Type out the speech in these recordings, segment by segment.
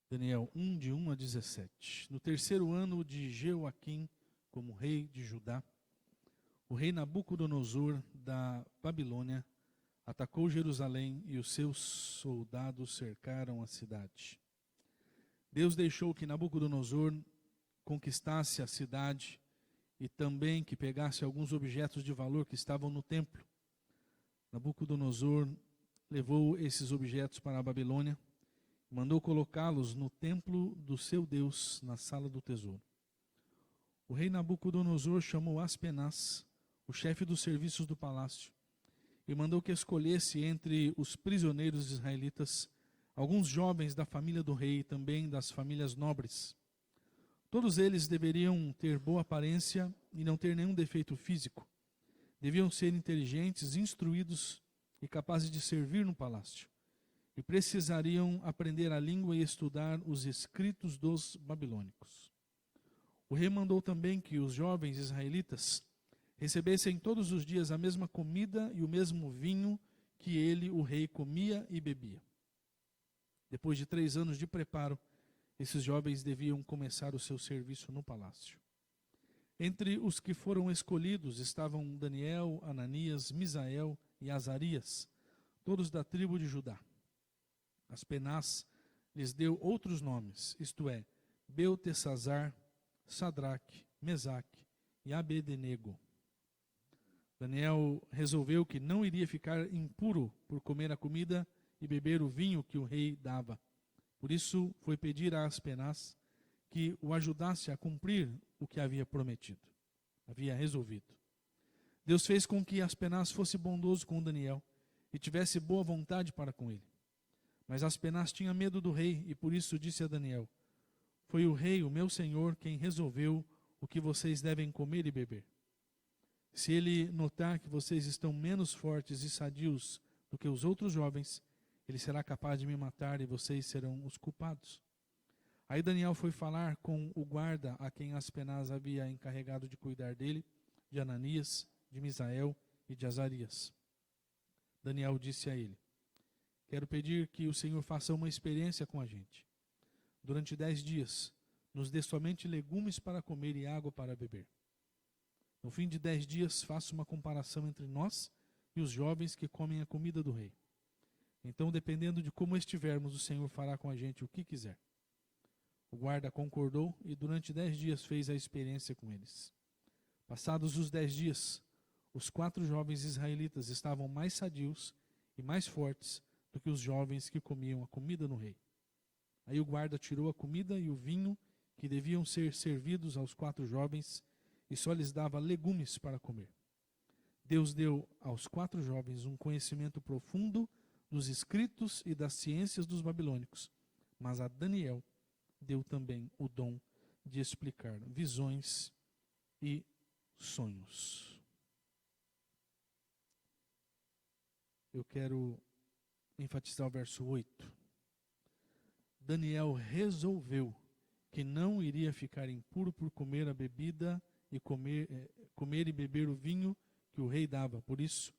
Daniel 1, de 1 a 17. No terceiro ano de Jeoaquim, como rei de Judá, o rei Nabucodonosor da Babilônia atacou Jerusalém e os seus soldados cercaram a cidade. Deus deixou que Nabucodonosor conquistasse a cidade e também que pegasse alguns objetos de valor que estavam no templo. Nabucodonosor levou esses objetos para a Babilônia, mandou colocá-los no templo do seu Deus, na sala do tesouro. O rei Nabucodonosor chamou Aspenaz, o chefe dos serviços do palácio, e mandou que escolhesse entre os prisioneiros israelitas alguns jovens da família do rei e também das famílias nobres. Todos eles deveriam ter boa aparência e não ter nenhum defeito físico. Deviam ser inteligentes, instruídos e capazes de servir no palácio. E precisariam aprender a língua e estudar os escritos dos babilônicos. O rei mandou também que os jovens israelitas recebessem todos os dias a mesma comida e o mesmo vinho que ele, o rei, comia e bebia. Depois de 3 anos de preparo, esses jovens deviam começar o seu serviço no palácio. Entre os que foram escolhidos estavam Daniel, Ananias, Misael e Azarias, todos da tribo de Judá. Aspenaz lhes deu outros nomes, isto é, Beltesazar, Sadraque, Mesaque e Abednego. Daniel resolveu que não iria ficar impuro por comer a comida e beber o vinho que o rei dava. Por isso foi pedir a Aspenaz que o ajudasse a cumprir o que havia prometido, havia resolvido. Deus fez com que Aspenaz fosse bondoso com Daniel e tivesse boa vontade para com ele. Mas Aspenaz tinha medo do rei e por isso disse a Daniel: foi o rei, o meu senhor, quem resolveu o que vocês devem comer e beber. Se ele notar que vocês estão menos fortes e sadios do que os outros jovens, ele será capaz de me matar e vocês serão os culpados. Aí Daniel foi falar com o guarda a quem Aspenaz havia encarregado de cuidar dele, de Ananias, de Misael e de Azarias. Daniel disse a ele: quero pedir que o Senhor faça uma experiência com a gente. Durante 10 dias, nos dê somente legumes para comer e água para beber. No fim de 10 dias, faça uma comparação entre nós e os jovens que comem a comida do rei. Então, dependendo de como estivermos, o Senhor fará com a gente o que quiser. O guarda concordou e durante 10 dias fez a experiência com eles. Passados os 10 dias, os 4 jovens israelitas estavam mais sadios e mais fortes do que os jovens que comiam a comida no rei. Aí o guarda tirou a comida e o vinho que deviam ser servidos aos 4 jovens e só lhes dava legumes para comer. Deus deu aos 4 jovens um conhecimento profundo dos escritos e das ciências dos babilônicos, mas a Daniel deu também o dom de explicar visões e sonhos. Eu quero enfatizar o verso 8. Daniel resolveu que não iria ficar impuro por comer a bebida e comer e beber o vinho que o rei dava. Por isso,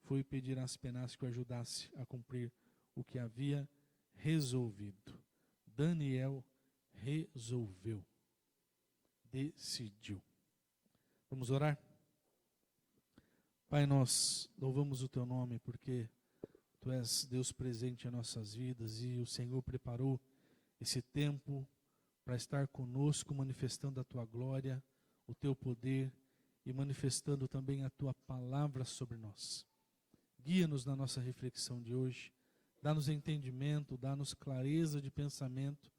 foi pedir a Aspenaz que o ajudasse a cumprir o que havia resolvido. Daniel resolveu, decidiu. Vamos orar? Pai, nós louvamos o Teu nome porque Tu és Deus presente em nossas vidas e o Senhor preparou esse tempo para estar conosco, manifestando a Tua glória, o Teu poder e manifestando também a Tua palavra sobre nós. Guia-nos na nossa reflexão de hoje, dá-nos entendimento, dá-nos clareza de pensamento,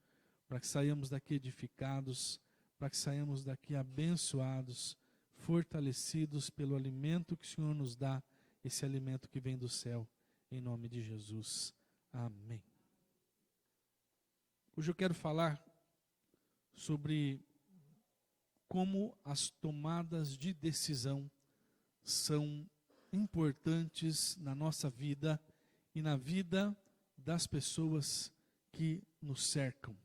para que saiamos daqui edificados, para que saiamos daqui abençoados, fortalecidos pelo alimento que o Senhor nos dá, esse alimento que vem do céu, em nome de Jesus. Amém. Hoje eu quero falar sobre como as tomadas de decisão são importantes na nossa vida e na vida das pessoas que nos cercam.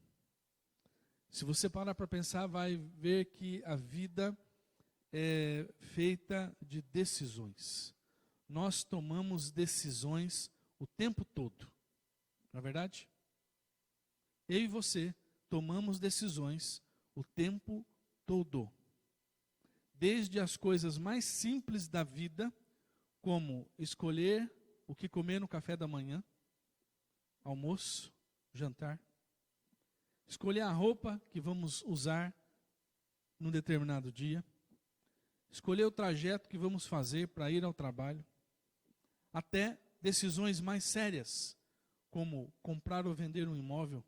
Se você parar para pensar, vai ver que a vida é feita de decisões. Nós tomamos decisões o tempo todo, não é verdade? eu e você tomamos decisões o tempo todo. Desde as coisas mais simples da vida, como escolher o que comer no café da manhã, almoço, jantar, escolher a roupa que vamos usar num determinado dia, escolher o trajeto que vamos fazer para ir ao trabalho, até decisões mais sérias, como comprar ou vender um imóvel,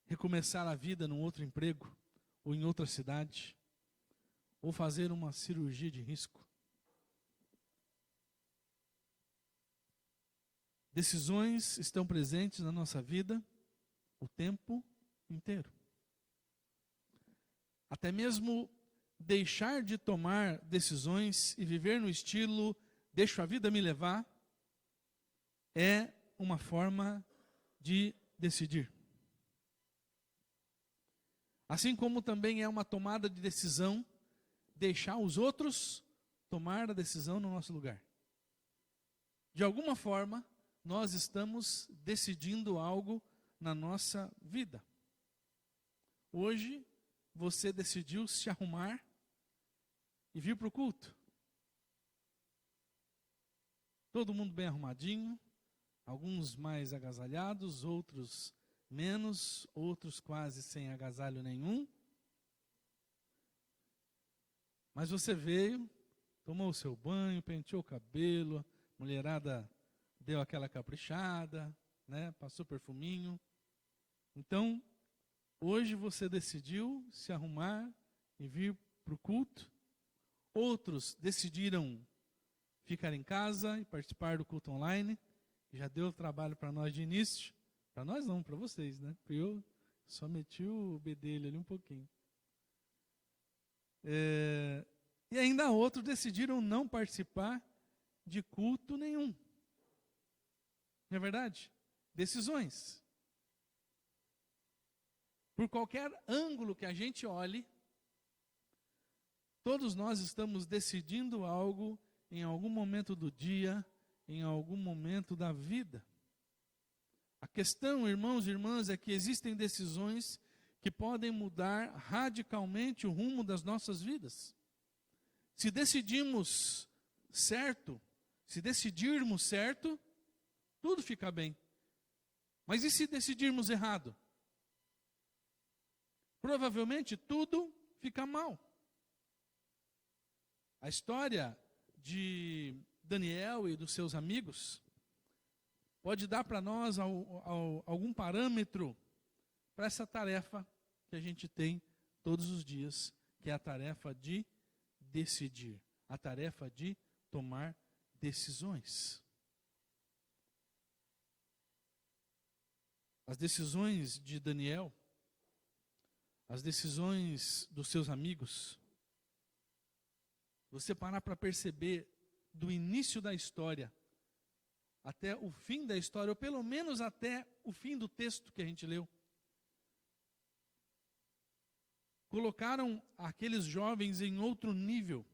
recomeçar a vida num outro emprego, ou em outra cidade, ou fazer uma cirurgia de risco. Decisões estão presentes na nossa vida o tempo inteiro. Até mesmo deixar de tomar decisões e viver no estilo deixo a vida me levar é uma forma de decidir. Assim como também é uma tomada de decisão deixar os outros tomar a decisão no nosso lugar. De alguma forma, nós estamos decidindo algo na nossa vida. Hoje, você decidiu se arrumar e vir para o culto. Todo mundo bem arrumadinho, alguns mais agasalhados, outros menos, outros quase sem agasalho nenhum. Mas você veio, tomou o seu banho, penteou o cabelo, mulherada deu aquela caprichada, né, passou perfuminho. Então, hoje você decidiu se arrumar e vir para o culto. Outros decidiram ficar em casa e participar do culto online. Já deu trabalho para nós de início. Para nós não, para vocês, né? Porque eu só meti o bedelho ali um pouquinho. E ainda outros decidiram não participar de culto nenhum. Não é verdade? Decisões. Por qualquer ângulo que a gente olhe, todos nós estamos decidindo algo em algum momento do dia, em algum momento da vida. A questão, irmãos e irmãs, é que existem decisões que podem mudar radicalmente o rumo das nossas vidas. Se decidirmos certo, tudo fica bem. Mas e se decidirmos errado? Provavelmente tudo fica mal. A história de Daniel e dos seus amigos pode dar para nós algum parâmetro para essa tarefa que a gente tem todos os dias, que é a tarefa de decidir, a tarefa de tomar decisões. As decisões de Daniel, as decisões dos seus amigos, você parar para perceber do início da história até o fim da história, ou pelo menos até o fim do texto que a gente leu, colocaram aqueles jovens em outro nível.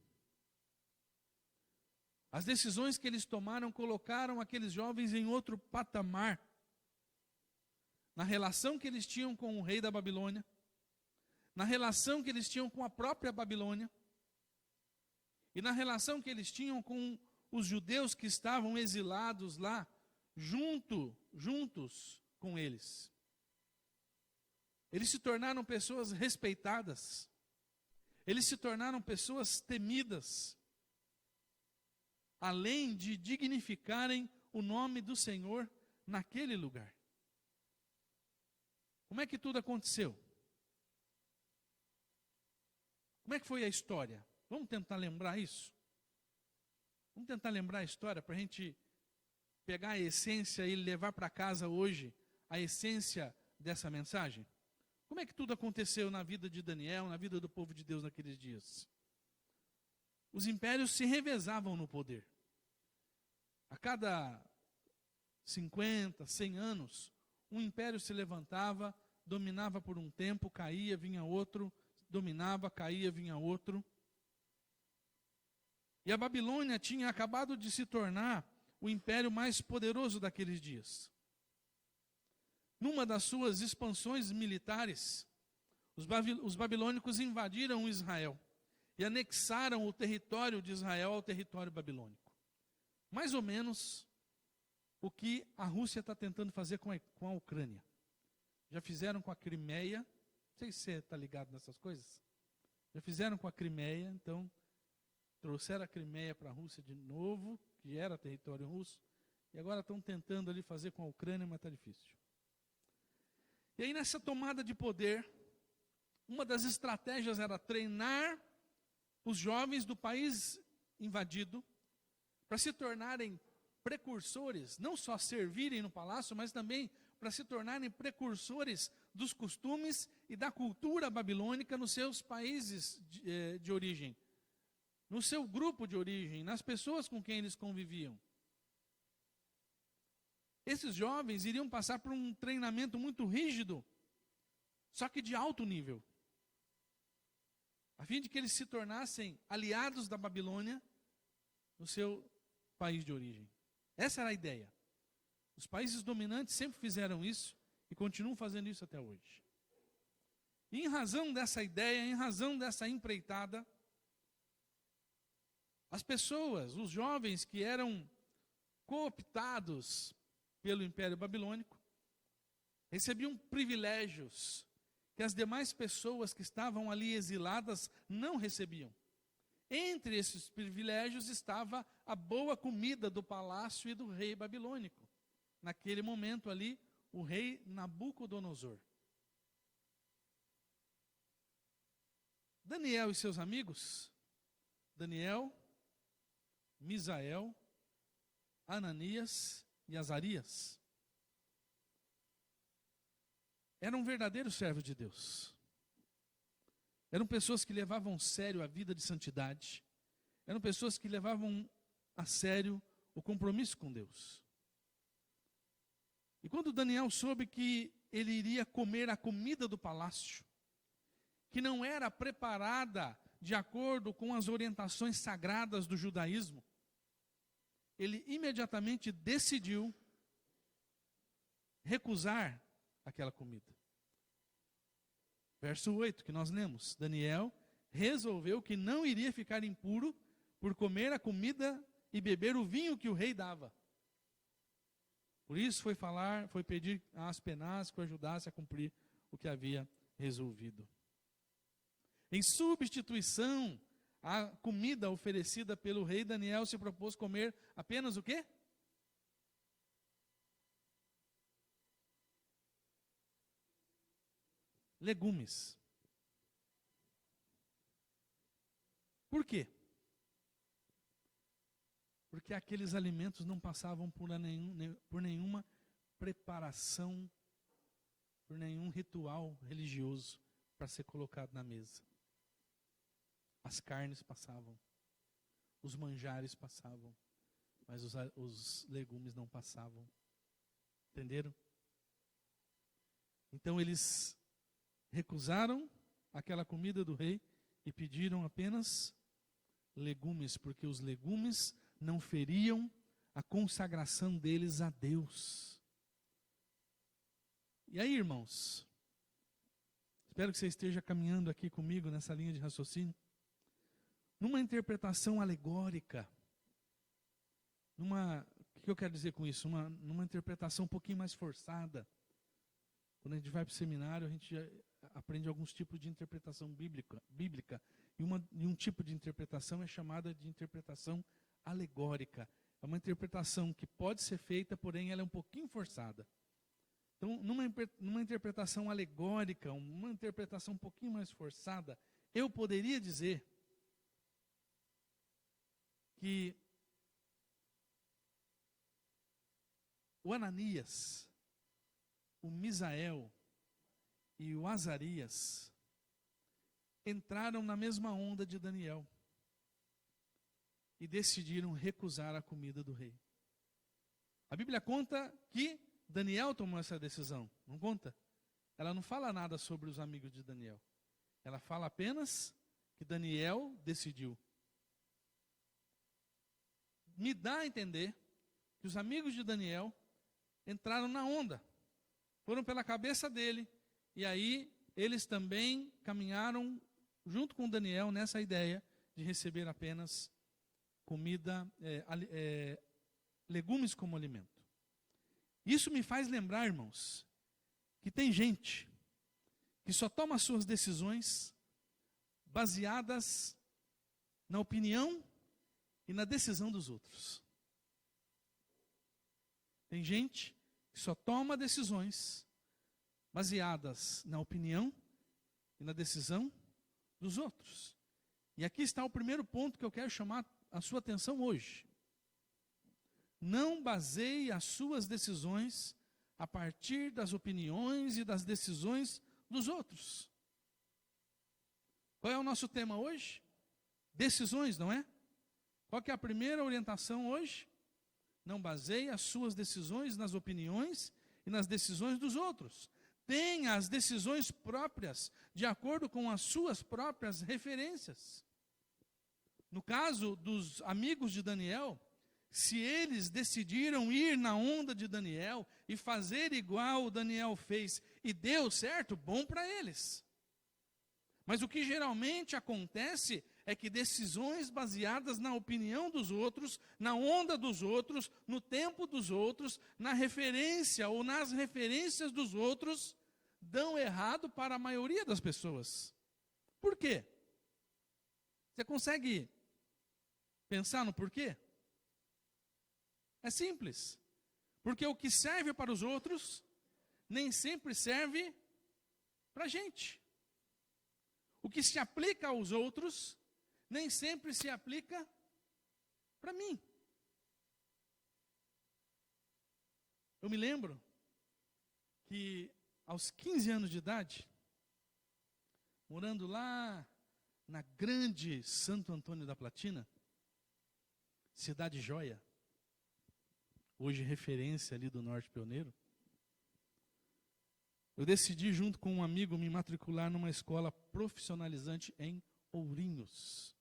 As decisões que eles tomaram colocaram aqueles jovens em outro patamar. Na relação que eles tinham com o rei da Babilônia, na relação que eles tinham com a própria Babilônia, e na relação que eles tinham com os judeus que estavam exilados lá, juntos com eles. Eles se tornaram pessoas respeitadas. Eles se tornaram pessoas temidas. Além de dignificarem o nome do Senhor naquele lugar. Como é que tudo aconteceu? Como é que foi a história? Vamos tentar lembrar isso? Vamos tentar lembrar a história para a gente pegar a essência e levar para casa hoje a essência dessa mensagem? Como é que tudo aconteceu na vida de Daniel, na vida do povo de Deus naqueles dias? Os impérios se revezavam no poder. A cada 50, 100 anos, um império se levantava, dominava por um tempo, caía, vinha outro, dominava, caía, vinha outro. E a Babilônia tinha acabado de se tornar o império mais poderoso daqueles dias. numa das suas expansões militares, os babilônicos invadiram Israel e anexaram o território de Israel ao território babilônico. Mais ou menos o que a Rússia está tentando fazer com a Ucrânia. Já fizeram com a Crimeia, não sei se você está ligado nessas coisas. Já fizeram com a Crimeia, então trouxeram a Crimeia para a Rússia de novo, que era território russo, e agora estão tentando ali fazer com a Ucrânia, mas está difícil. E aí nessa tomada de poder, uma das estratégias era treinar os jovens do país invadido para se tornarem precursores, não só servirem no palácio, mas também para se tornarem precursores dos costumes e da cultura babilônica nos seus países de origem, no seu grupo de origem, nas pessoas com quem eles conviviam. Esses jovens iriam passar por um treinamento muito rígido, só que de alto nível, a fim de que eles se tornassem aliados da Babilônia no seu país de origem. Essa era a ideia. Os países dominantes sempre fizeram isso e continuam fazendo isso até hoje. E em razão dessa ideia, em razão dessa empreitada, as pessoas, os jovens que eram cooptados pelo Império Babilônico, recebiam privilégios que as demais pessoas que estavam ali exiladas não recebiam. Entre esses privilégios estava a boa comida do palácio e do rei babilônico. Naquele momento ali, o rei Nabucodonosor. Daniel e seus amigos, Daniel, Misael, Ananias e Azarias, eram verdadeiros servos de Deus. Eram pessoas que levavam a sério a vida de santidade. Eram pessoas que levavam a sério o compromisso com Deus. E quando Daniel soube que ele iria comer a comida do palácio, que não era preparada de acordo com as orientações sagradas do judaísmo, ele imediatamente decidiu recusar aquela comida. Verso 8 que nós lemos, Daniel resolveu que não iria ficar impuro por comer a comida e beber o vinho que o rei dava. Por isso foi pedir a Aspenaz que o ajudasse a cumprir o que havia resolvido. Em substituição à comida oferecida pelo rei, Daniel se propôs comer apenas o quê? Legumes. Por quê? Porque aqueles alimentos não passavam por nenhuma preparação, por nenhum ritual religioso para ser colocado na mesa. As carnes passavam, os manjares passavam, mas os legumes não passavam. Entenderam? Então eles recusaram aquela comida do rei e pediram apenas legumes, porque os legumes não feriam a consagração deles a Deus. E aí, irmãos, espero que você esteja caminhando aqui comigo nessa linha de raciocínio. Numa interpretação alegórica, o que eu quero dizer com isso? Numa interpretação um pouquinho mais forçada. Quando a gente vai para o seminário, a gente aprende alguns tipos de interpretação bíblica e um tipo de interpretação é chamada de interpretação alegórica. É uma interpretação que pode ser feita, porém ela é um pouquinho forçada. Então, numa interpretação alegórica, uma interpretação um pouquinho mais forçada, eu poderia dizer que o Ananias, o Misael e o Azarias entraram na mesma onda de Daniel e decidiram recusar a comida do rei. A Bíblia conta que Daniel tomou essa decisão, não conta? Ela não fala nada sobre os amigos de Daniel. Ela fala apenas que Daniel decidiu. Me dá a entender que os amigos de Daniel entraram na onda. foram pela cabeça dele, e aí eles também caminharam junto com Daniel nessa ideia de receber apenas comida, legumes como alimento. Isso me faz lembrar, irmãos, que tem gente que só toma suas decisões baseadas na opinião e na decisão dos outros. Tem gente que só toma decisões baseadas na opinião e na decisão dos outros. E aqui está o primeiro ponto que eu quero chamar a sua atenção hoje. Não baseie as suas decisões a partir das opiniões e das decisões dos outros. Qual é o nosso tema hoje? Decisões, não é? Qual que é a primeira orientação hoje? Não baseie as suas decisões nas opiniões e nas decisões dos outros. Tenha as decisões próprias, de acordo com as suas próprias referências. No caso dos amigos de Daniel, se eles decidiram ir na onda de Daniel e fazer igual o Daniel fez e deu certo, bom para eles. Mas o que geralmente acontece é que decisões baseadas na opinião dos outros, na onda dos outros, no tempo dos outros, na referência ou nas referências dos outros, dão errado para a maioria das pessoas. Por quê? Você consegue pensar no porquê? É simples. Porque o que serve para os outros, nem sempre serve para a gente. O que se aplica aos outros, nem sempre se aplica para mim. Eu me lembro que aos 15 anos de idade, morando lá na grande Santo Antônio da Platina, cidade joia, hoje referência ali do Norte Pioneiro, eu decidi junto com um amigo me matricular numa escola profissionalizante em Ourinhos,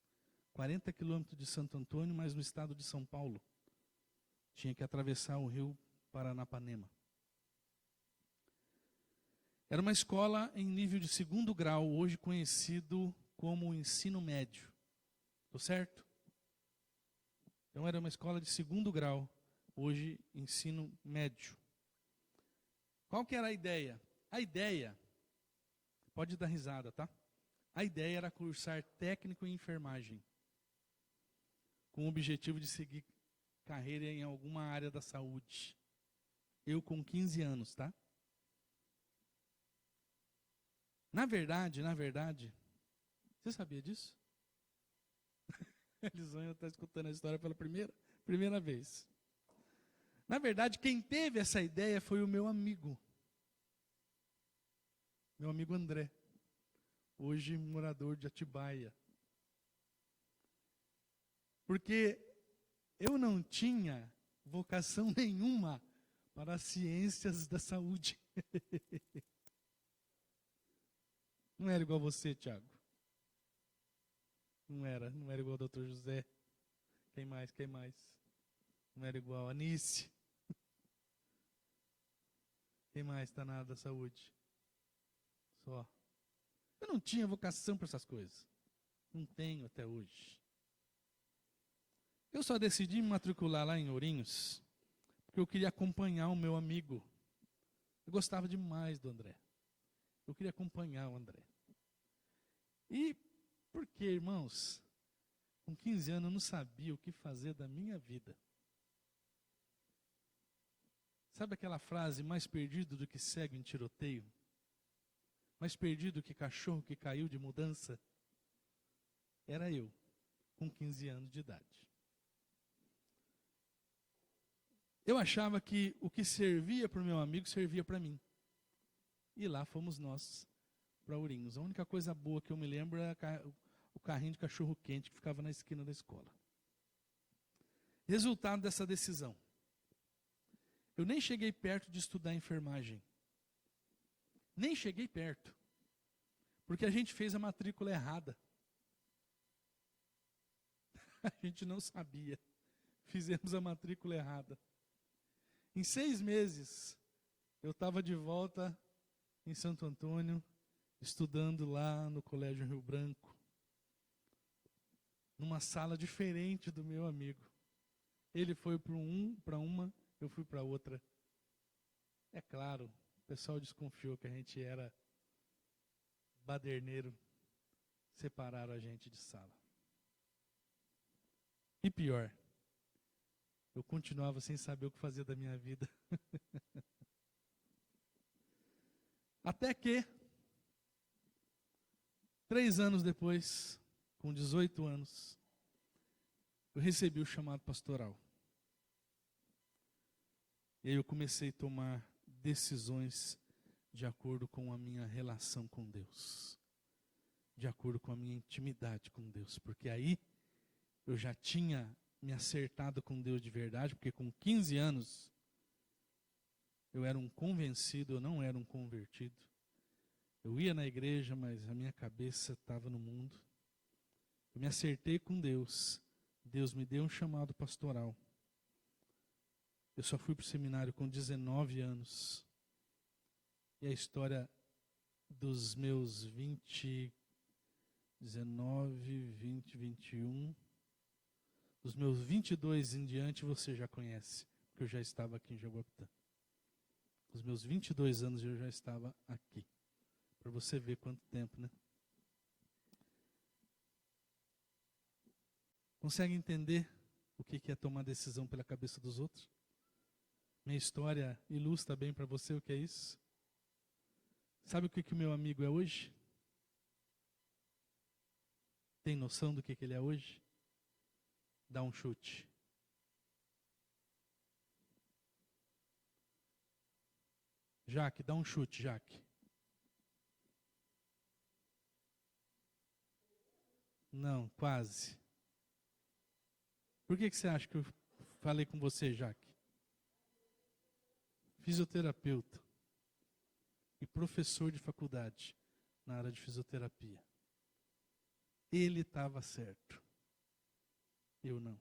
40 quilômetros de Santo Antônio, mas no estado de São Paulo. Tinha que atravessar o rio Paranapanema. Era uma escola em nível de 2º grau, hoje conhecido como ensino médio. Estou certo? Então era uma escola de 2º grau, hoje ensino médio. Qual que era a ideia? A ideia, pode dar risada, tá? A ideia era cursar técnico em enfermagem, com o objetivo de seguir carreira em alguma área da saúde. Eu com 15 anos, tá? Na verdade, você sabia disso? Elisônia está escutando a história pela primeira vez. Na verdade, quem teve essa ideia foi o meu amigo André, hoje morador de Atibaia. Porque eu não tinha vocação nenhuma para as ciências da saúde. Não era igual você, Tiago. Não era igual ao Dr. José. Quem mais? Não era igual a Anice. Quem mais está na área da saúde? Só. Eu não tinha vocação para essas coisas. Não tenho até hoje. Eu só decidi me matricular lá em Ourinhos porque eu queria acompanhar o meu amigo. Eu gostava demais do André. Eu queria acompanhar o André. E porque, irmãos, com 15 anos eu não sabia o que fazer da minha vida. Sabe aquela frase, mais perdido do que cego em tiroteio? Mais perdido que cachorro que caiu de mudança? Era eu, com 15 anos de idade. Eu achava que o que servia para o meu amigo servia para mim. E lá fomos nós para Ourinhos. A única coisa boa que eu me lembro é o carrinho de cachorro quente que ficava na esquina da escola. Resultado dessa decisão. Eu nem cheguei perto de estudar enfermagem. Nem cheguei perto. Porque a gente fez a matrícula errada. A gente não sabia. Fizemos a matrícula errada. Em 6 meses, eu estava de volta em Santo Antônio, estudando lá no Colégio Rio Branco, numa sala diferente do meu amigo. Ele foi para uma, eu fui para outra. É claro, o pessoal desconfiou que a gente era baderneiro, separaram a gente de sala. E pior, eu continuava sem saber o que fazer da minha vida. Até que, 3 anos depois, com 18 anos, eu recebi o chamado pastoral. E aí eu comecei a tomar decisões de acordo com a minha relação com Deus. De acordo com a minha intimidade com Deus. Porque aí eu já tinha me acertado com Deus de verdade, porque com 15 anos eu era um convencido, eu não era um convertido. Eu ia na igreja, mas a minha cabeça estava no mundo. Eu me acertei com Deus. Deus me deu um chamado pastoral. Eu só fui para o seminário com 19 anos. E a história dos meus 19, 20, 21, dos meus 22 em diante você já conhece, porque eu já estava aqui em Jaguapitã. Os meus 22 anos eu já estava aqui. Para você ver quanto tempo, né? Consegue entender o que é tomar decisão pela cabeça dos outros? Minha história ilustra bem para você o que é isso. Sabe o que o meu amigo é hoje? Tem noção do que ele é hoje? Dá um chute. Jaque, dá um chute, Jaque. Não, quase. Por que você acha que eu falei com você, Jaque? Fisioterapeuta e professor de faculdade na área de fisioterapia. Ele estava certo. Eu não.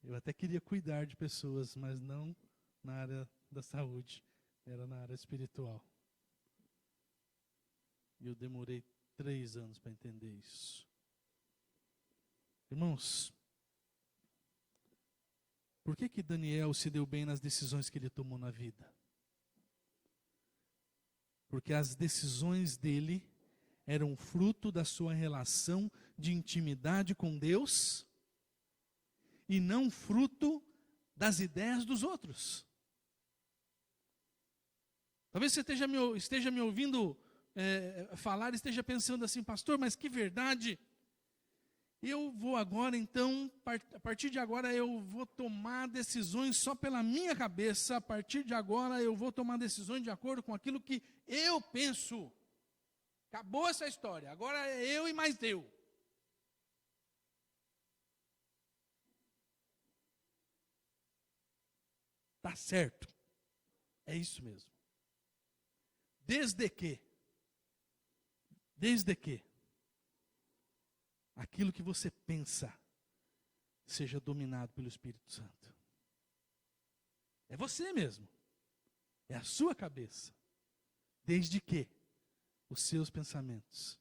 Eu até queria cuidar de pessoas, mas não na área da saúde. Era na área espiritual. E eu demorei 3 anos para entender isso. Irmãos, por que Daniel se deu bem nas decisões que ele tomou na vida? Porque as decisões dele eram fruto da sua relação de intimidade com Deus e não fruto das ideias dos outros. Talvez você esteja me ouvindo falar, esteja pensando assim, pastor, mas que verdade! Eu vou agora, então, a partir de agora eu vou tomar decisões só pela minha cabeça, a partir de agora eu vou tomar decisões de acordo com aquilo que eu penso. Acabou essa história, agora é eu e mais eu. Tá certo, é isso mesmo. Desde que aquilo que você pensa seja dominado pelo Espírito Santo. É você mesmo. É a sua cabeça. Desde que os seus pensamentos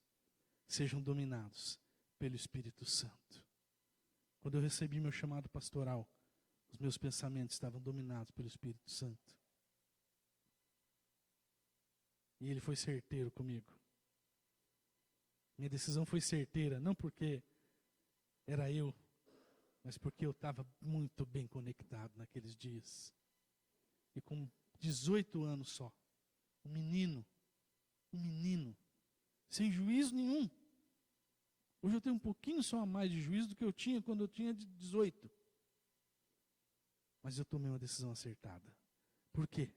sejam dominados pelo Espírito Santo. Quando eu recebi meu chamado pastoral, os meus pensamentos estavam dominados pelo Espírito Santo. E ele foi certeiro comigo. Minha decisão foi certeira, não porque era eu, mas porque eu estava muito bem conectado naqueles dias. E com 18 anos só, um menino, sem juízo nenhum. Hoje eu tenho um pouquinho só a mais de juízo do que eu tinha quando eu tinha 18. Mas eu tomei uma decisão acertada. Por quê?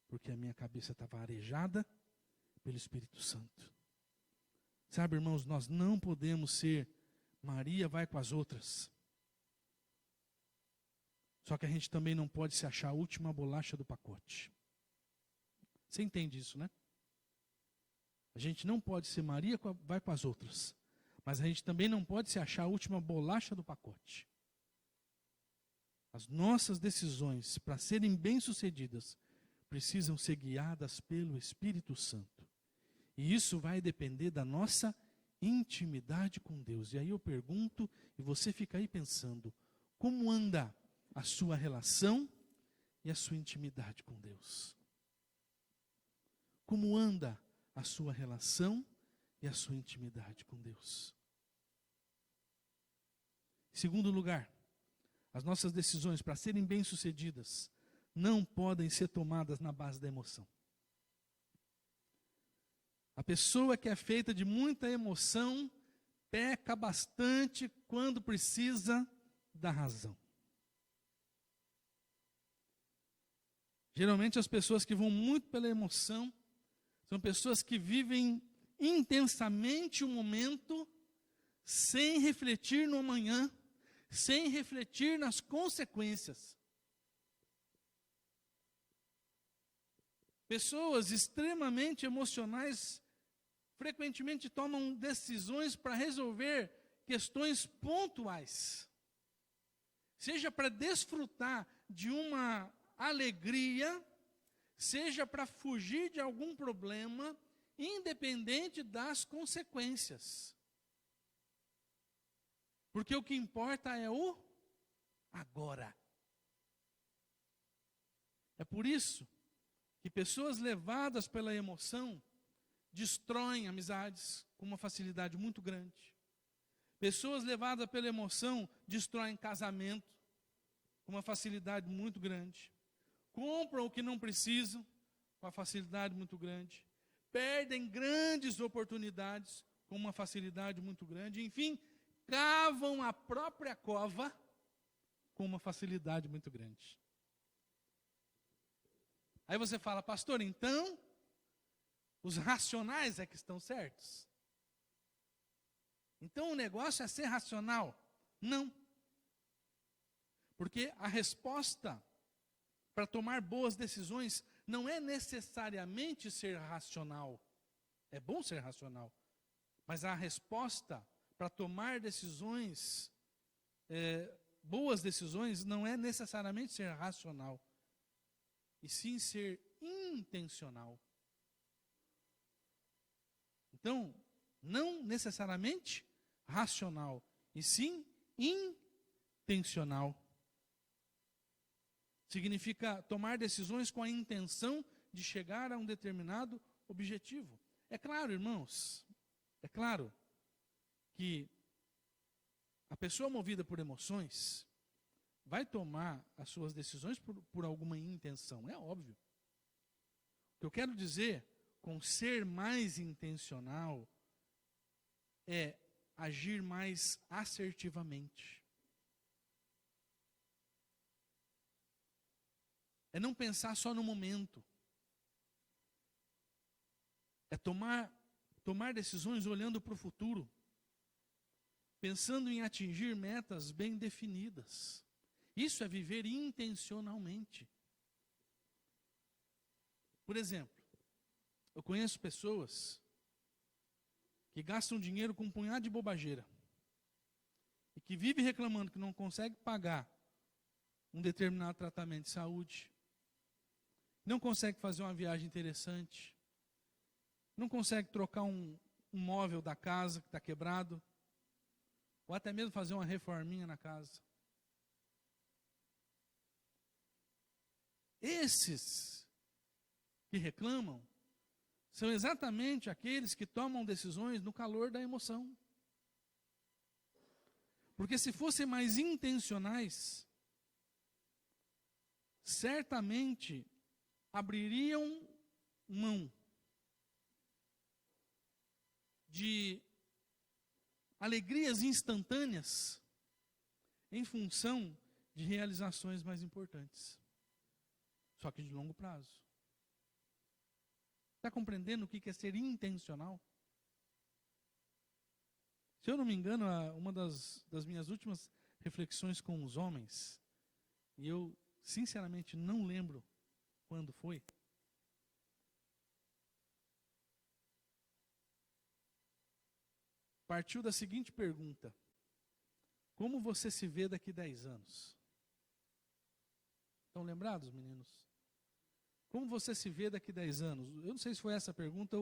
Porque a minha cabeça estava arejada pelo Espírito Santo. Sabe, irmãos, nós não podemos ser Maria vai com as outras. Só que a gente também não pode se achar a última bolacha do pacote. Você entende isso, né? A gente não pode ser Maria vai com as outras. Mas a gente também não pode se achar a última bolacha do pacote. As nossas decisões, para serem bem-sucedidas, precisam ser guiadas pelo Espírito Santo. E isso vai depender da nossa intimidade com Deus. E aí eu pergunto, e você fica aí pensando, como anda a sua relação e a sua intimidade com Deus? Como anda a sua relação e a sua intimidade com Deus? Em segundo lugar, as nossas decisões, para serem bem-sucedidas, não podem ser tomadas na base da emoção. A pessoa que é feita de muita emoção peca bastante quando precisa da razão. Geralmente as pessoas que vão muito pela emoção são pessoas que vivem intensamente o momento sem refletir no amanhã, sem refletir nas consequências. Pessoas extremamente emocionais frequentemente tomam decisões para resolver questões pontuais. Seja para desfrutar de uma alegria, seja para fugir de algum problema, independente das consequências. Porque o que importa é o agora. É por isso que pessoas levadas pela emoção destroem amizades com uma facilidade muito grande. Pessoas levadas pela emoção destroem casamento com uma facilidade muito grande. Compram o que não precisam com uma facilidade muito grande. Perdem grandes oportunidades com uma facilidade muito grande. Enfim, cavam a própria cova com uma facilidade muito grande. Aí você fala, pastor, então os racionais é que estão certos? Então o negócio é ser racional? Não. Porque a resposta para tomar boas decisões não é necessariamente ser racional. É bom ser racional. Mas a resposta para tomar decisões, boas decisões, não é necessariamente ser racional. E sim ser intencional. Então, não necessariamente racional, e sim intencional. Significa tomar decisões com a intenção de chegar a um determinado objetivo. É claro, irmãos, é claro que a pessoa movida por emoções vai tomar as suas decisões por alguma intenção, é óbvio. O que eu quero dizer com ser mais intencional é agir mais assertivamente. É não pensar só no momento. É tomar decisões olhando para o futuro, pensando em atingir metas bem definidas. Isso é viver intencionalmente. Por exemplo, eu conheço pessoas que gastam dinheiro com um punhado de bobageira e que vivem reclamando que não consegue pagar um determinado tratamento de saúde, não consegue fazer uma viagem interessante, não consegue trocar um móvel da casa que está quebrado, ou até mesmo fazer uma reforminha na casa. Esses que reclamam são exatamente aqueles que tomam decisões no calor da emoção. Porque se fossem mais intencionais, certamente abririam mão de alegrias instantâneas em função de realizações mais importantes. Só que de longo prazo. Está compreendendo o que é ser intencional? Se eu não me engano, uma das minhas últimas reflexões com os homens, e eu sinceramente não lembro quando foi, partiu da seguinte pergunta: como você se vê daqui 10 anos? Estão lembrados, meninos? Como você se vê daqui 10 anos? Eu não sei se foi essa a pergunta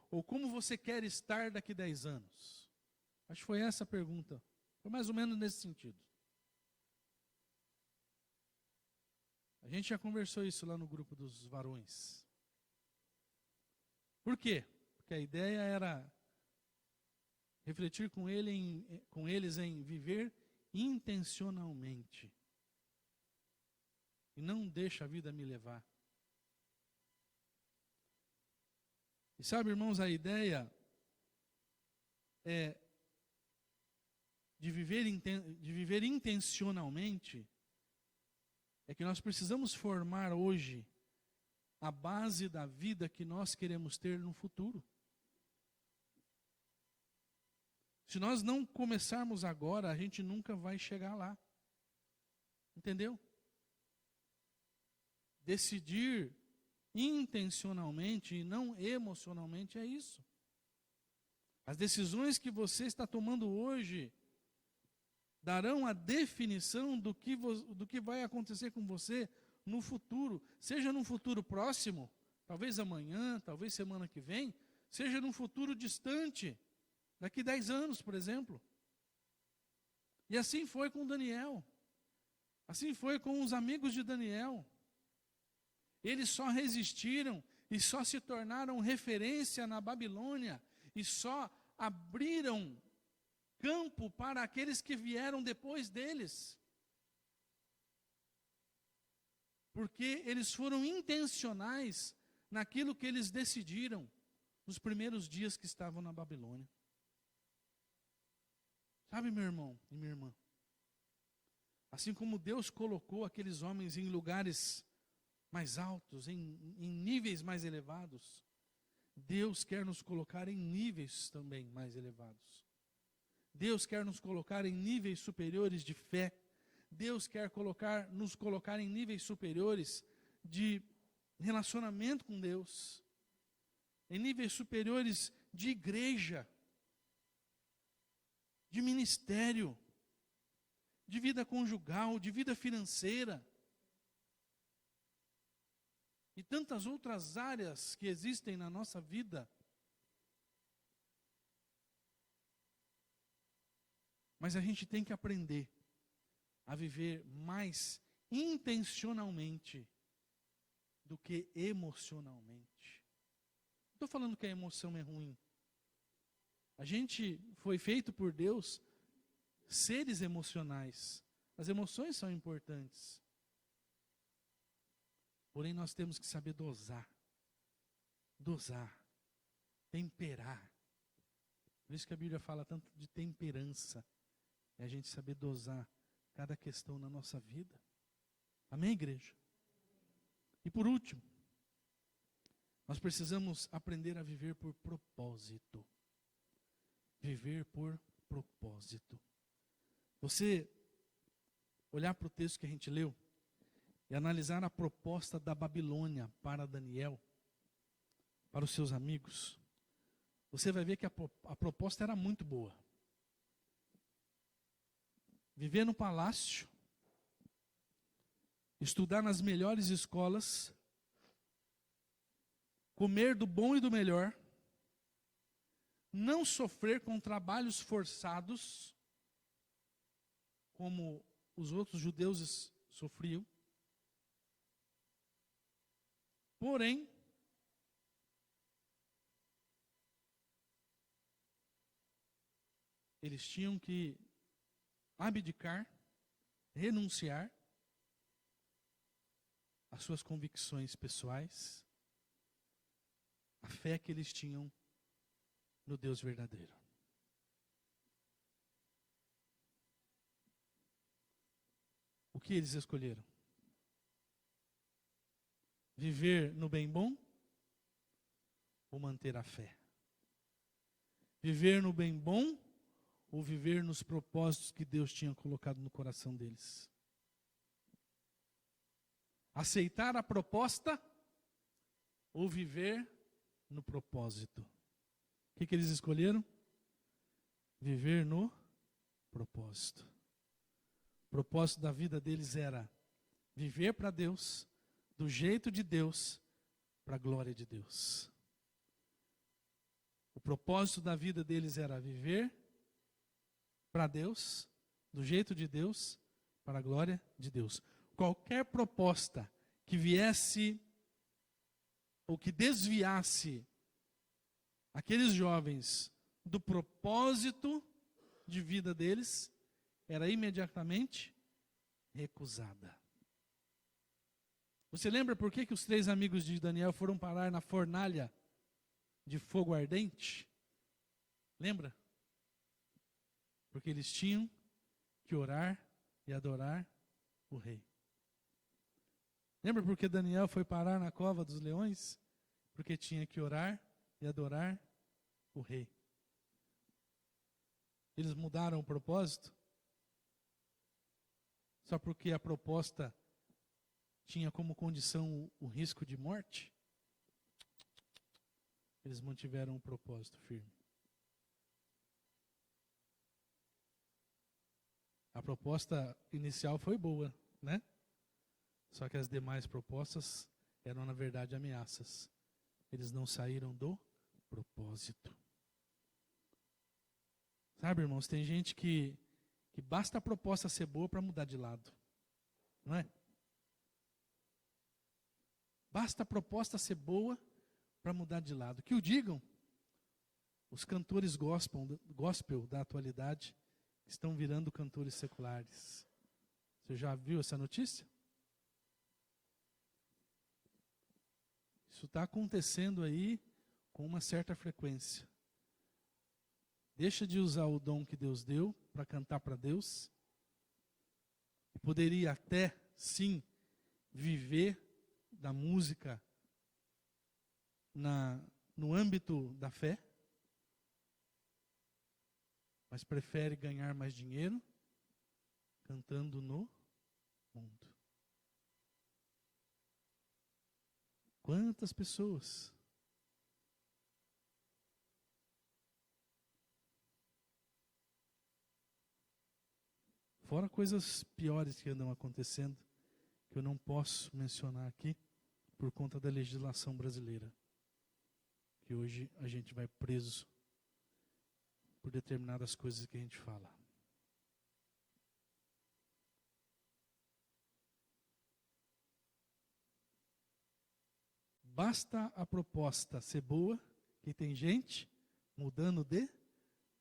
ou como você quer estar daqui 10 anos. Acho que foi essa a pergunta. Foi mais ou menos nesse sentido. A gente já conversou isso lá no grupo dos varões. Por quê? Porque a ideia era refletir com eles em viver intencionalmente. E não deixa a vida me levar. E sabe, irmãos, a ideia é de viver intencionalmente, é que nós precisamos formar hoje a base da vida que nós queremos ter no futuro. Se nós não começarmos agora, a gente nunca vai chegar lá. Entendeu? Decidir intencionalmente e não emocionalmente é isso. As decisões que você está tomando hoje darão a definição do que vai acontecer com você no futuro, seja num futuro próximo, talvez amanhã, talvez semana que vem, seja num futuro distante, daqui 10 anos, por exemplo. E assim foi com Daniel, assim foi com os amigos de Daniel. Eles só resistiram e só se tornaram referência na Babilônia e só abriram campo para aqueles que vieram depois deles. Porque eles foram intencionais naquilo que eles decidiram nos primeiros dias que estavam na Babilônia. Sabe, meu irmão e minha irmã? Assim como Deus colocou aqueles homens em lugares mais altos, em níveis mais elevados, Deus quer nos colocar em níveis também mais elevados. Deus quer nos colocar em níveis superiores de fé. Deus quer nos colocar em níveis superiores de relacionamento com Deus, em níveis superiores de igreja, de ministério, de vida conjugal, de vida financeira. E tantas outras áreas que existem na nossa vida. Mas a gente tem que aprender a viver mais intencionalmente do que emocionalmente. Não estou falando que a emoção é ruim. A gente foi feito por Deus seres emocionais. As emoções são importantes. Porém, nós temos que saber dosar, temperar. Por isso que a Bíblia fala tanto de temperança. É a gente saber dosar cada questão na nossa vida. Amém, igreja? E por último, nós precisamos aprender a viver por propósito. Viver por propósito. Você olhar para o texto que a gente leu, e analisar a proposta da Babilônia para Daniel, para os seus amigos, você vai ver que a proposta era muito boa. Viver no palácio, estudar nas melhores escolas, comer do bom e do melhor, não sofrer com trabalhos forçados, como os outros judeus sofriam. Porém, eles tinham que abdicar, renunciar às suas convicções pessoais, a fé que eles tinham no Deus verdadeiro. O que eles escolheram? Viver no bem bom ou manter a fé? Viver no bem bom ou viver nos propósitos que Deus tinha colocado no coração deles? Aceitar a proposta ou viver no propósito? O que eles escolheram? Viver no propósito. O propósito da vida deles era Viver para Deus, do jeito de Deus, para a glória de Deus. O propósito da vida deles era viver para Deus, do jeito de Deus, para a glória de Deus. Qualquer proposta que viesse ou que desviasse aqueles jovens do propósito de vida deles, era imediatamente recusada. Você lembra por que os 3 amigos de Daniel foram parar na fornalha de fogo ardente? Lembra? Porque eles tinham que orar e adorar o rei. Lembra por que Daniel foi parar na cova dos leões? Porque tinha que orar e adorar o rei. Eles mudaram o propósito? Só porque a proposta tinha como condição o risco de morte? Eles mantiveram o propósito firme. A proposta inicial foi boa, né? Só que as demais propostas eram, na verdade, ameaças. Eles não saíram do propósito. Sabe, irmãos, tem gente que basta a proposta ser boa para mudar de lado. Não é? Basta a proposta ser boa para mudar de lado. Que o digam os cantores gospel da atualidade, que estão virando cantores seculares. Você já viu essa notícia? Isso está acontecendo aí com uma certa frequência. Deixa de usar o dom que Deus deu para cantar para Deus. E poderia até, sim, viver da música no âmbito da fé. Mas prefere ganhar mais dinheiro cantando no mundo. Quantas pessoas? Fora coisas piores que andam acontecendo, que eu não posso mencionar aqui, por conta da legislação brasileira. Que hoje a gente vai preso por determinadas coisas que a gente fala. Basta a proposta ser boa, que tem gente mudando de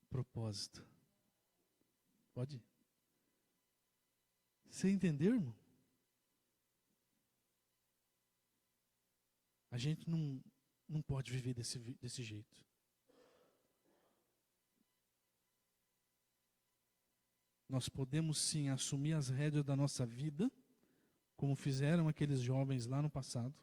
propósito. Pode ir. Você entendeu, irmão? A gente não pode viver desse jeito. Nós podemos sim assumir as rédeas da nossa vida, como fizeram aqueles jovens lá no passado,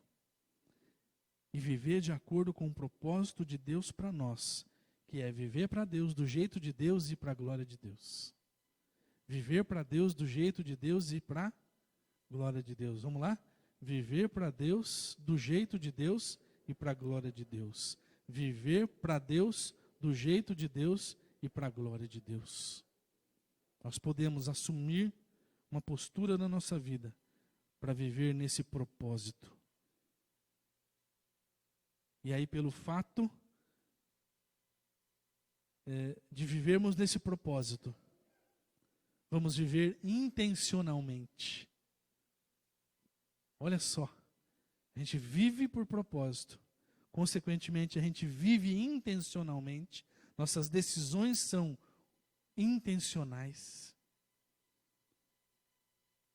e viver de acordo com o propósito de Deus para nós, que é viver para Deus do jeito de Deus e para a glória de Deus. Viver para Deus do jeito de Deus e para a glória de Deus. Vamos lá? Viver para Deus do jeito de Deus e para a glória de Deus. Viver para Deus do jeito de Deus e para a glória de Deus. Nós podemos assumir uma postura na nossa vida para viver nesse propósito. E aí, pelo fato de vivermos nesse propósito, vamos viver intencionalmente. Olha só, a gente vive por propósito, consequentemente a gente vive intencionalmente, nossas decisões são intencionais.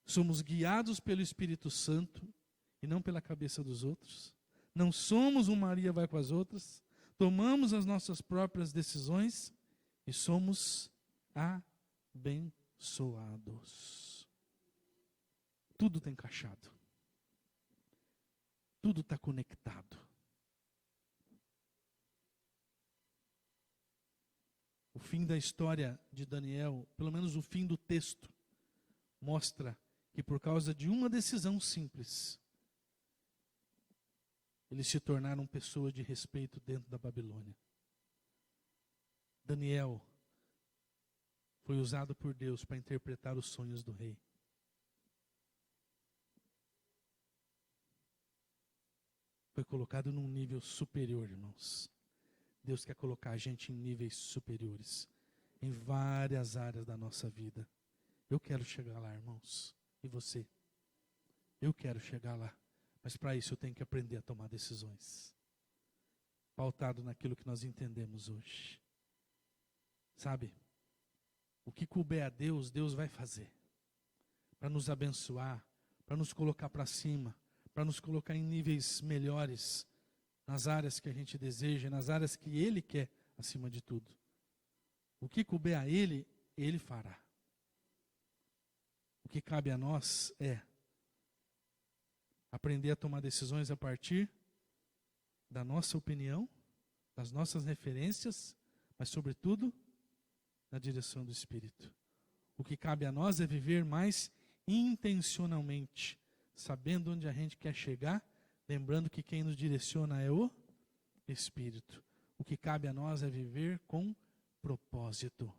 Somos guiados pelo Espírito Santo e não pela cabeça dos outros. Não somos um Maria vai com as outras. Tomamos as nossas próprias decisões e somos abençoados. Tudo está encaixado. Tudo está conectado. O fim da história de Daniel, pelo menos o fim do texto, mostra que por causa de uma decisão simples, eles se tornaram pessoas de respeito dentro da Babilônia. Daniel foi usado por Deus para interpretar os sonhos do rei. foi colocado num nível superior, irmãos. Deus quer colocar a gente em níveis superiores, em várias áreas da nossa vida. Eu quero chegar lá, irmãos. E você? Eu quero chegar lá. Mas para isso eu tenho que aprender a tomar decisões, pautado naquilo que nós entendemos hoje. Sabe? O que couber a Deus, Deus vai fazer. Para nos abençoar, para nos colocar para cima, para nos colocar em níveis melhores, nas áreas que a gente deseja, nas áreas que Ele quer, acima de tudo. O que couber a Ele, Ele fará. O que cabe a nós é aprender a tomar decisões a partir da nossa opinião, das nossas referências, mas sobretudo na direção do Espírito. O que cabe a nós é viver mais intencionalmente, sabendo onde a gente quer chegar, lembrando que quem nos direciona é o Espírito. O que cabe a nós é viver com propósito,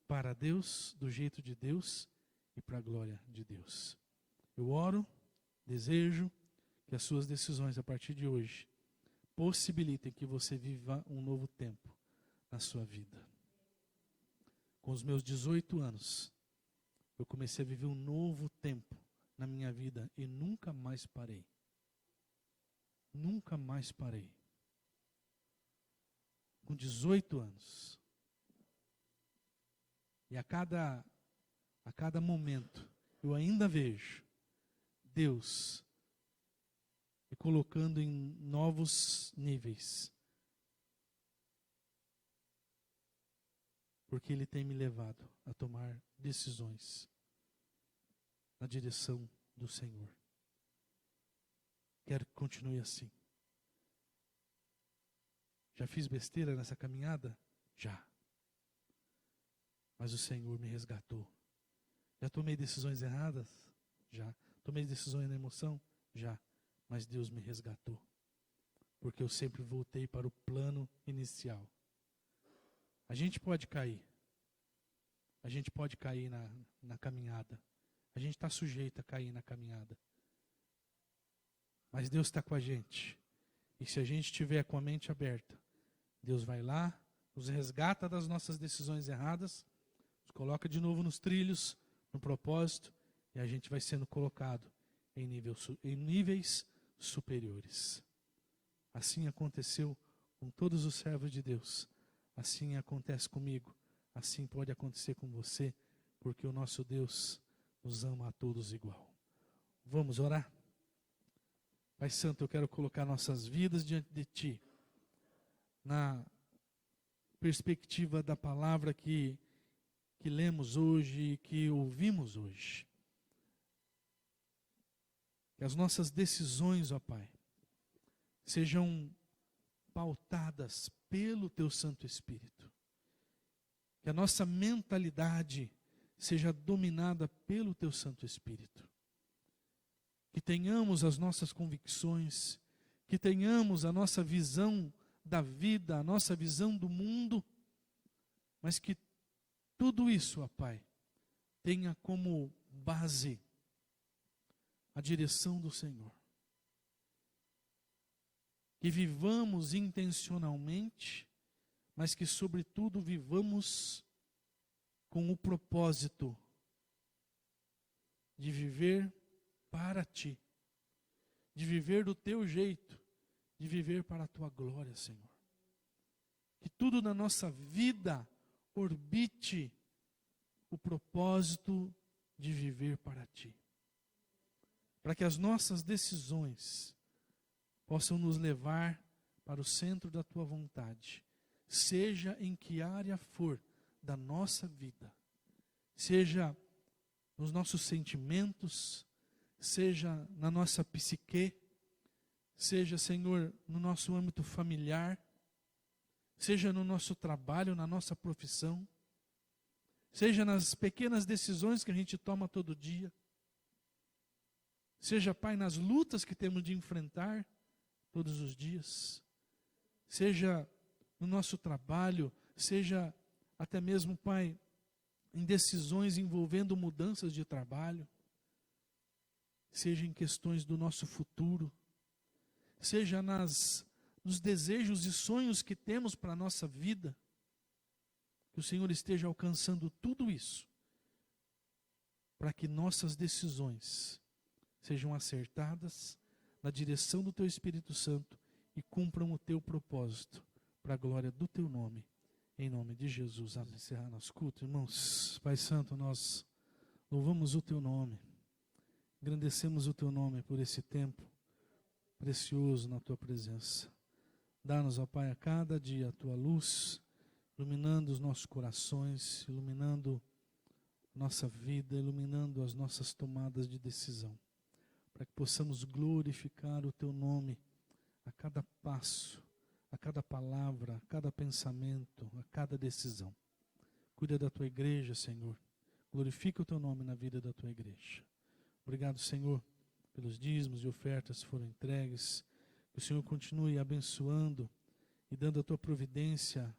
para Deus, do jeito de Deus e para a glória de Deus. Eu oro, desejo que as suas decisões a partir de hoje possibilitem que você viva um novo tempo na sua vida. Com os meus 18 anos, eu comecei a viver um novo tempo na minha vida e nunca mais parei. Nunca mais parei. Com 18 anos. E a cada momento, eu ainda vejo Deus me colocando em novos níveis. Porque Ele tem me levado a tomar decisões na direção do Senhor. Quero que continue assim. Já fiz besteira nessa caminhada? Já. Mas o Senhor me resgatou. Já tomei decisões erradas? Já. Tomei decisões na emoção? Já. Mas Deus me resgatou. Porque eu sempre voltei para o plano inicial. A gente pode cair. A gente pode cair na caminhada. A gente está sujeito a cair na caminhada. Mas Deus está com a gente. E se a gente estiver com a mente aberta, Deus vai lá, nos resgata das nossas decisões erradas, nos coloca de novo nos trilhos, no propósito, e a gente vai sendo colocado em níveis superiores. Assim aconteceu com todos os servos de Deus. Assim acontece comigo. Assim pode acontecer com você, porque o nosso Deus nos ama a todos igual. Vamos orar? Pai Santo, eu quero colocar nossas vidas diante de Ti, na perspectiva da palavra que lemos hoje e que ouvimos hoje. Que as nossas decisões, ó Pai, sejam pautadas pelo Teu Santo Espírito. Que a nossa mentalidade seja dominada pelo Teu Santo Espírito. Que tenhamos as nossas convicções, que tenhamos a nossa visão da vida, a nossa visão do mundo, mas que tudo isso, ó Pai, tenha como base a direção do Senhor. Que vivamos intencionalmente, mas que sobretudo vivamos com o propósito de viver para Ti, de viver do Teu jeito, de viver para a Tua glória, Senhor. Que tudo na nossa vida orbite o propósito de viver para Ti. Para que as nossas decisões possam nos levar para o centro da Tua vontade, seja em que área for da nossa vida, seja nos nossos sentimentos, seja na nossa psique, seja, Senhor, no nosso âmbito familiar, seja no nosso trabalho, na nossa profissão, seja nas pequenas decisões que a gente toma todo dia, seja, Pai, nas lutas que temos de enfrentar todos os dias, seja no nosso trabalho, seja até mesmo, Pai, em decisões envolvendo mudanças de trabalho, seja em questões do nosso futuro, seja nos desejos e sonhos que temos para a nossa vida, que o Senhor esteja alcançando tudo isso, para que nossas decisões sejam acertadas na direção do Teu Espírito Santo e cumpram o Teu propósito, para a glória do Teu nome, em nome de Jesus. Amém. Encerrar nosso culto, irmãos. Pai Santo, nós louvamos o Teu nome, engrandecemos o Teu nome por esse tempo precioso na Tua presença. Dá-nos, ó Pai, a cada dia a Tua luz, iluminando os nossos corações, iluminando nossa vida, iluminando as nossas tomadas de decisão, para que possamos glorificar o Teu nome a cada passo, a cada palavra, a cada pensamento, a cada decisão. Cuida da Tua igreja, Senhor. Glorifica o Teu nome na vida da Tua igreja. Obrigado, Senhor, pelos dízimos e ofertas que foram entregues. Que o Senhor continue abençoando e dando a Tua providência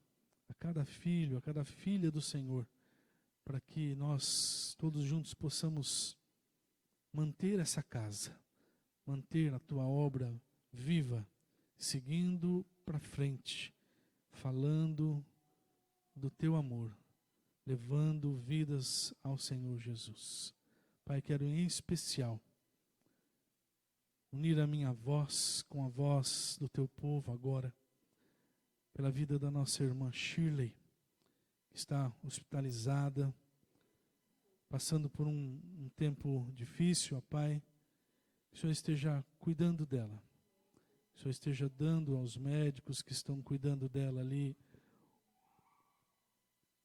a cada filho, a cada filha do Senhor, para que nós todos juntos possamos manter essa casa, manter a Tua obra viva, seguindo para frente, falando do Teu amor, levando vidas ao Senhor Jesus. Pai, quero em especial unir a minha voz com a voz do Teu povo agora, pela vida da nossa irmã Shirley, que está hospitalizada, passando por um tempo difícil, ó Pai. Que o Senhor esteja cuidando dela, que o Senhor esteja dando aos médicos que estão cuidando dela ali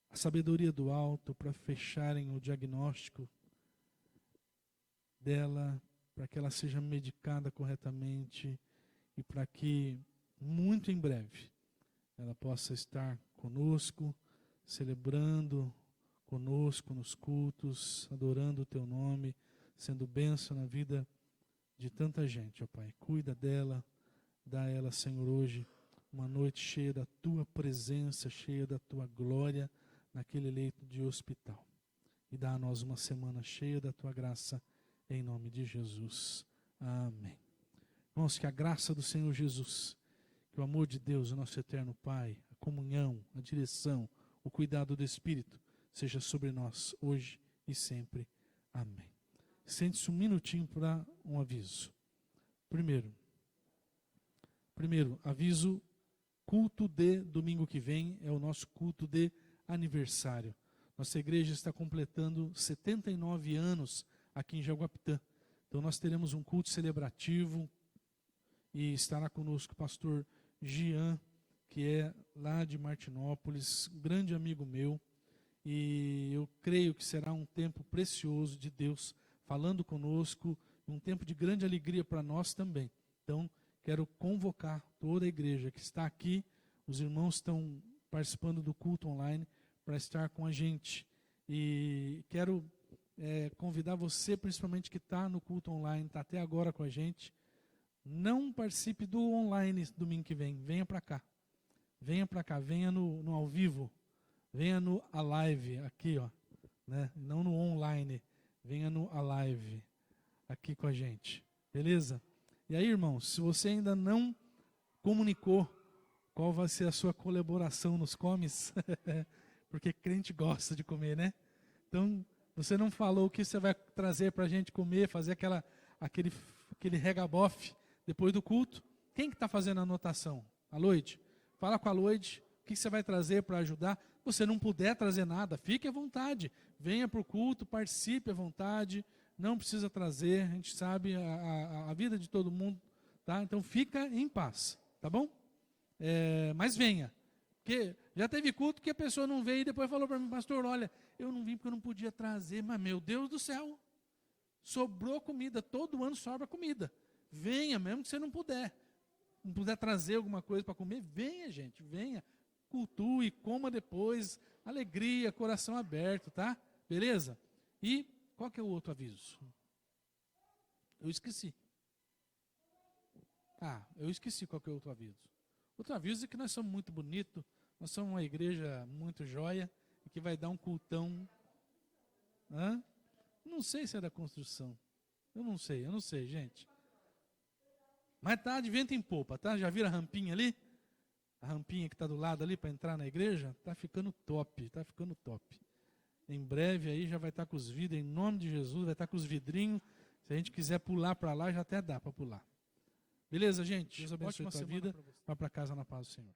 a sabedoria do alto para fecharem o diagnóstico dela, para que ela seja medicada corretamente e para que muito em breve ela possa estar conosco, celebrando conosco nos cultos, adorando o Teu nome, sendo bênção na vida de tanta gente, ó Pai. Cuida dela, dá a ela, Senhor, hoje uma noite cheia da Tua presença, cheia da Tua glória naquele leito de hospital. E dá a nós uma semana cheia da Tua graça, em nome de Jesus. Amém. Irmãos, que a graça do Senhor Jesus, que o amor de Deus, o nosso eterno Pai, a comunhão, a direção, o cuidado do Espírito, seja sobre nós, hoje e sempre. Amém. Sente-se um minutinho para um aviso. Primeiro, aviso, culto de domingo que vem é o nosso culto de aniversário. Nossa igreja está completando 79 anos aqui em Jaguapitã. Então nós teremos um culto celebrativo e estará conosco o pastor Gian, que é lá de Martinópolis, grande amigo meu, e eu creio que será um tempo precioso de Deus falando conosco, um tempo de grande alegria para nós também. Então, quero convocar toda a igreja que está aqui, os irmãos estão participando do culto online para estar com a gente. E quero convidar você, principalmente que está no culto online, está até agora com a gente, não participe do online domingo que vem, venha para cá. Venha para cá, venha no ao vivo, venha no Alive, aqui ó, né? Não no online, venha no Alive, aqui com a gente, beleza? E aí, irmãos, se você ainda não comunicou qual vai ser a sua colaboração nos comes, porque crente gosta de comer, né? Então, você não falou o que você vai trazer para a gente comer, fazer aquele regabofe depois do culto. Quem que está fazendo a anotação? A Loide? Fala com a Loide, o que você vai trazer para ajudar. Se você não puder trazer nada, fique à vontade. Venha para o culto, participe à vontade. Não precisa trazer, a gente sabe a vida de todo mundo, tá? Então fica em paz, tá bom? Mas venha. Porque já teve culto que a pessoa não veio e depois falou para mim, pastor, olha, eu não vim porque eu não podia trazer, mas meu Deus do céu, sobrou comida, todo ano sobra comida. Venha, mesmo que você não puder trazer alguma coisa para comer, venha, gente, venha, cultue, coma depois, alegria, coração aberto, tá? Beleza? E qual que é o outro aviso? Eu esqueci. Eu esqueci qual que é o outro aviso. Outro aviso é que nós somos muito bonitos, nós somos uma igreja muito joia, e que vai dar um cultão. Não sei se é da construção. Eu não sei, gente. Mas tá de vento em popa, tá? Já viram a rampinha ali? A rampinha que está do lado ali para entrar na igreja? Tá ficando top, tá ficando top. Em breve aí já vai estar com os vidros, em nome de Jesus, vai estar com os vidrinhos. Se a gente quiser pular para lá, já até dá para pular. Beleza, gente? Deus abençoe a tua vida. Vá para casa na paz do Senhor.